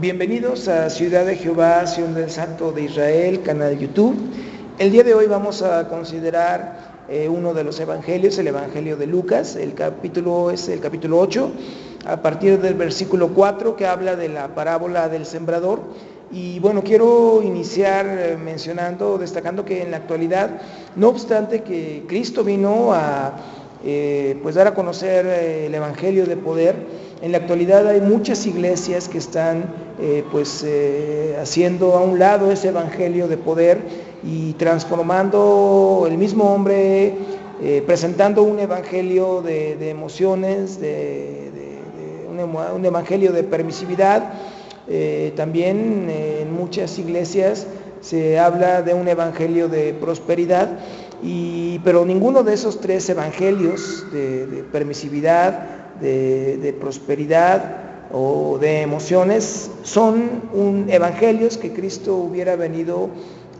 Bienvenidos a Ciudad de Jehová, Sion del Santo de Israel, canal YouTube. El día de hoy vamos a considerar uno de los evangelios, el Evangelio de Lucas. El capítulo es el capítulo 8, a partir del versículo 4, que habla de la parábola del sembrador. Y bueno, quiero iniciar destacando que en la actualidad, no obstante que Cristo vino a dar a conocer el Evangelio de poder, en la actualidad hay muchas iglesias que están haciendo a un lado ese evangelio de poder y transformando el mismo hombre, presentando un evangelio de emociones, un evangelio de permisividad. También en muchas iglesias se habla de un evangelio de prosperidad, pero ninguno de esos tres evangelios de permisividad, de prosperidad o de emociones son evangelios que Cristo hubiera venido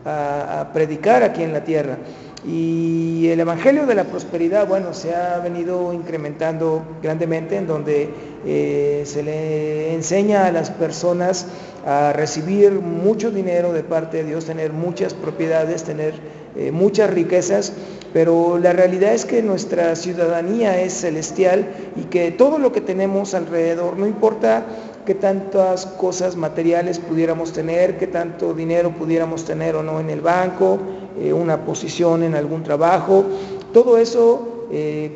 a predicar aquí en la tierra. Y el evangelio de la prosperidad, se ha venido incrementando grandemente, en donde se le enseña a las personas a recibir mucho dinero de parte de Dios, tener muchas propiedades, tener muchas riquezas, pero la realidad es que nuestra ciudadanía es celestial y que todo lo que tenemos alrededor, no importa qué tantas cosas materiales pudiéramos tener, qué tanto dinero pudiéramos tener o no en el banco, una posición en algún trabajo, todo eso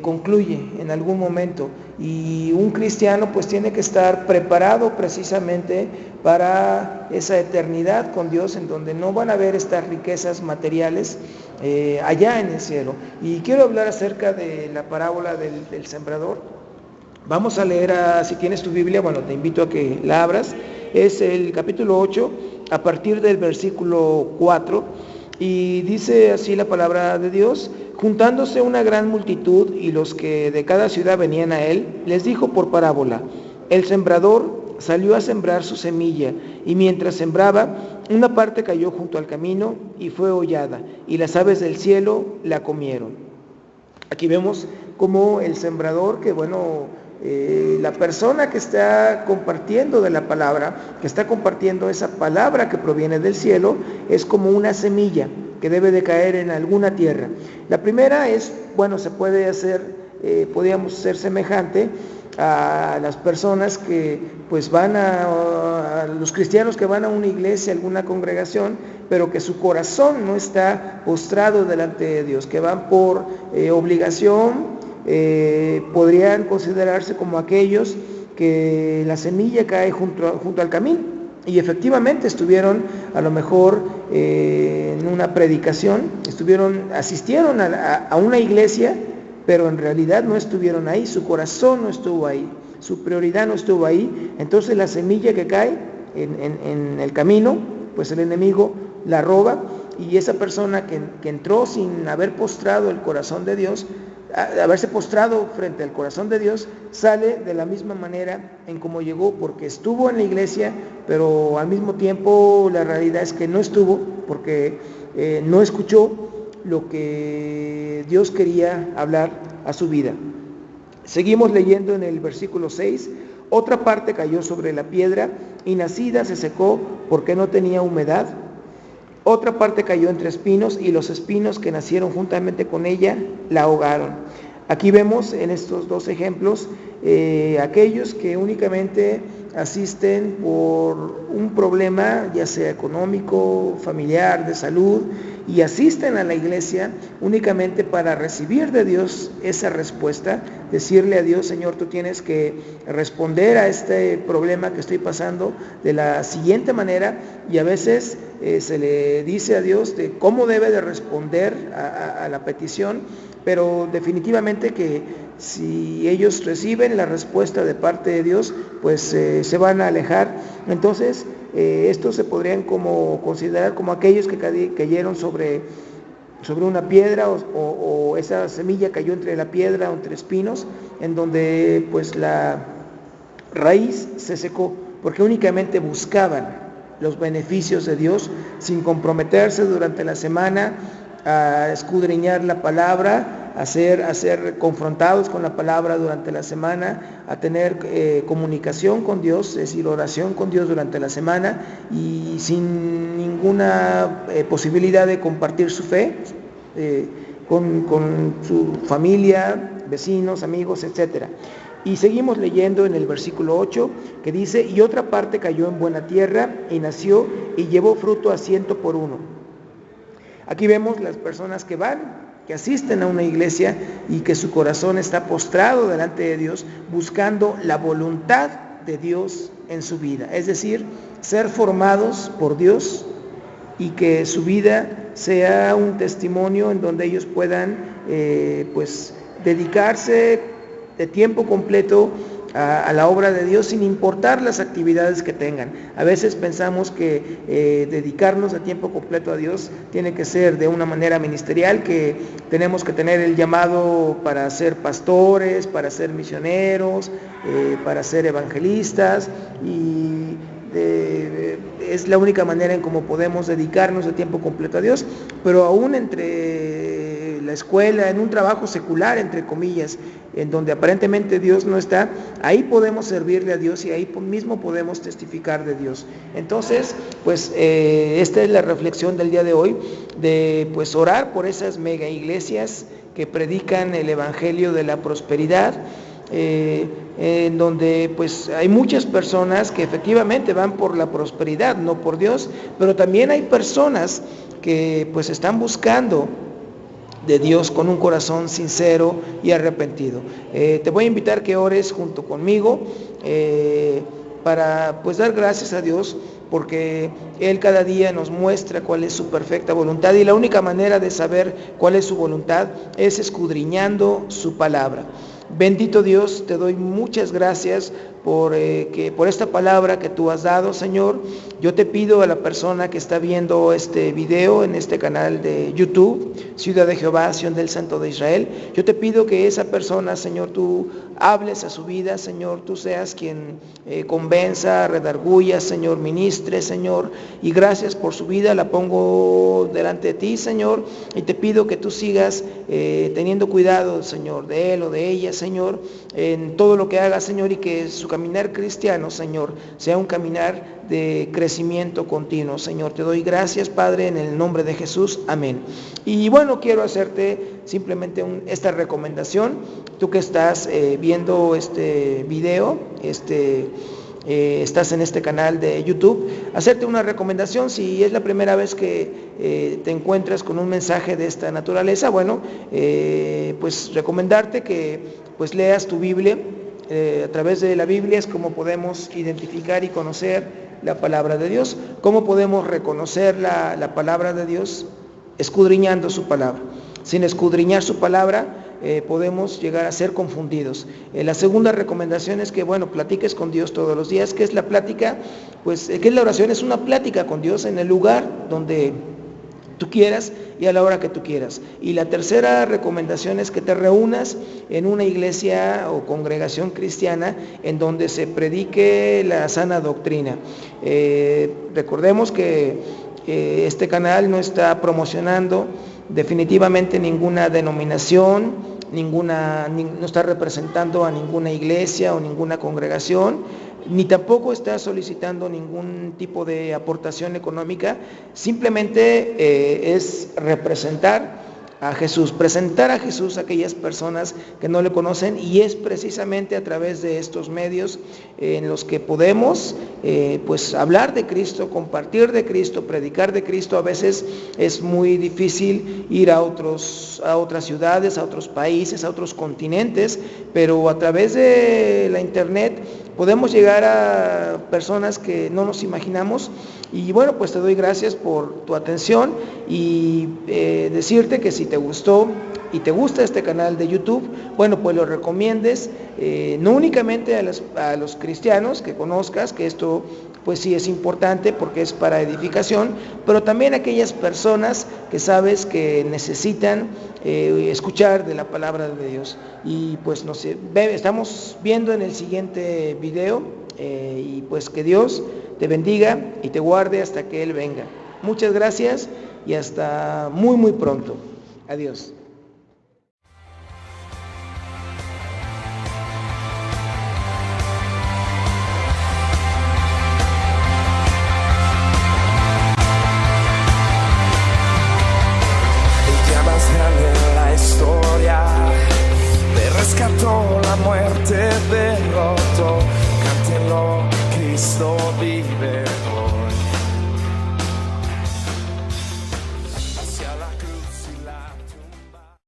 concluye en algún momento, y un cristiano tiene que estar preparado precisamente para esa eternidad con Dios, en donde no van a haber estas riquezas materiales allá en el cielo. Y quiero hablar acerca de la parábola del sembrador. Vamos a leer, si tienes tu Biblia, te invito a que la abras. Es el capítulo 8, a partir del versículo 4, y dice así la palabra de Dios: juntándose una gran multitud y los que de cada ciudad venían a él, les dijo por parábola: el sembrador salió a sembrar su semilla, y mientras sembraba, una parte cayó junto al camino y fue hollada, y las aves del cielo la comieron. Aquí vemos cómo el sembrador, la persona que está compartiendo de la palabra, que está compartiendo esa palabra que proviene del cielo, es como una semilla que debe de caer en alguna tierra. La primera es, se puede hacer, podríamos ser semejante a las personas que van a los cristianos que van a una iglesia, alguna congregación, pero que su corazón no está postrado delante de Dios, que van por obligación. Podrían considerarse como aquellos que la semilla cae junto al camino, y efectivamente estuvieron a lo mejor en una predicación, asistieron a una iglesia, pero en realidad no estuvieron ahí, su corazón no estuvo ahí, su prioridad no estuvo ahí. Entonces la semilla que cae en el camino, el enemigo la roba, y esa persona que entró sin haber postrado el corazón de Dios, haberse postrado frente al corazón de Dios, sale de la misma manera en como llegó, porque estuvo en la iglesia, pero al mismo tiempo la realidad es que no estuvo, porque no escuchó lo que Dios quería hablar a su vida. Seguimos leyendo en el versículo 6. Otra parte cayó sobre la piedra, y nacida se secó porque no tenía humedad. Otra parte cayó entre espinos, y los espinos que nacieron juntamente con ella la ahogaron. Aquí vemos en estos dos ejemplos aquellos que únicamente asisten por un problema, ya sea económico, familiar, de salud, y asisten a la iglesia únicamente para recibir de Dios esa respuesta, decirle a Dios: Señor, tú tienes que responder a este problema que estoy pasando de la siguiente manera, y a veces se le dice a Dios de cómo debe de responder a la petición, pero definitivamente que si ellos reciben la respuesta de parte de Dios, se van a alejar. Entonces estos se podrían considerar como aquellos que cayeron sobre una piedra, o esa semilla cayó entre la piedra o entre espinos, en donde la raíz se secó, porque únicamente buscaban los beneficios de Dios sin comprometerse durante la semana a escudriñar la palabra, a ser confrontados con la palabra durante la semana, a tener comunicación con Dios, es decir, oración con Dios durante la semana, y sin ninguna posibilidad de compartir su fe con su familia, vecinos, amigos, etcétera. Y seguimos leyendo en el versículo 8, que dice: y otra parte cayó en buena tierra, y nació, y llevó fruto a 100 por uno. Aquí vemos las personas que asisten a una iglesia y que su corazón está postrado delante de Dios, buscando la voluntad de Dios en su vida. Es decir, ser formados por Dios y que su vida sea un testimonio en donde ellos puedan dedicarse de tiempo completo a la obra de Dios, sin importar las actividades que tengan. A veces pensamos que dedicarnos de tiempo completo a Dios tiene que ser de una manera ministerial, que tenemos que tener el llamado para ser pastores, para ser misioneros, para ser evangelistas, y es la única manera en cómo podemos dedicarnos de tiempo completo a Dios. Pero aún entre la escuela, en un trabajo secular, entre comillas, en donde aparentemente Dios no está, ahí podemos servirle a Dios y ahí mismo podemos testificar de Dios. Entonces, esta es la reflexión del día de hoy, de orar por esas mega iglesias que predican el evangelio de la prosperidad, en donde hay muchas personas que efectivamente van por la prosperidad, no por Dios, pero también hay personas que están buscando de Dios con un corazón sincero y arrepentido. Te voy a invitar que ores junto conmigo para dar gracias a Dios, porque Él cada día nos muestra cuál es su perfecta voluntad, y la única manera de saber cuál es su voluntad es escudriñando su palabra. Bendito Dios, te doy muchas gracias por esta palabra que tú has dado, Señor. Yo te pido a la persona que está viendo este video en este canal de YouTube, Ciudad de Jehová, Sion del Santo de Israel, yo te pido que esa persona, Señor, tú hables a su vida, Señor, tú seas quien convenza, redarguya, Señor, ministre, Señor, y gracias por su vida, la pongo delante de ti, Señor, y te pido que tú sigas teniendo cuidado, Señor, de él o de ella, Señor, en todo lo que haga, Señor, y que su caminar cristiano, Señor, sea un caminar de crecimiento continuo. Señor, te doy gracias, Padre, en el nombre de Jesús, amén. Y bueno, quiero hacerte simplemente esta recomendación. Tú que estás viendo este video, estás en este canal de YouTube, hacerte una recomendación. Si es la primera vez que te encuentras con un mensaje de esta naturaleza, bueno, recomendarte que leas tu Biblia. A través de la Biblia es como podemos identificar y conocer la palabra de Dios. ¿Cómo podemos reconocer la palabra de Dios? Escudriñando su palabra. Sin escudriñar su palabra, podemos llegar a ser confundidos. La segunda recomendación es que, platiques con Dios todos los días. ¿Qué es la plática? ¿Qué es la oración? Es una plática con Dios en el lugar donde tú quieras y a la hora que tú quieras. Y la tercera recomendación es que te reúnas en una iglesia o congregación cristiana en donde se predique la sana doctrina. Recordemos que este canal no está promocionando definitivamente ninguna denominación, no está representando a ninguna iglesia o ninguna congregación, ni tampoco está solicitando ningún tipo de aportación económica. Simplemente es representar a Jesús, presentar a Jesús a aquellas personas que no le conocen, y es precisamente a través de estos medios en los que podemos hablar de Cristo, compartir de Cristo, predicar de Cristo. A veces es muy difícil ir a otras ciudades, a otros países, a otros continentes, pero a través de la internet podemos llegar a personas que no nos imaginamos. Y te doy gracias por tu atención, y decirte que si te gustó y te gusta este canal de YouTube, lo recomiendes, no únicamente a los cristianos que conozcas, que esto sí es importante porque es para edificación, pero también a aquellas personas que sabes que necesitan escuchar de la palabra de Dios. Y estamos viendo en el siguiente video, y que Dios te bendiga y te guarde hasta que Él venga. Muchas gracias y hasta muy muy pronto. Adiós. rescató, la muerte derrotó. Cántenlo, Cristo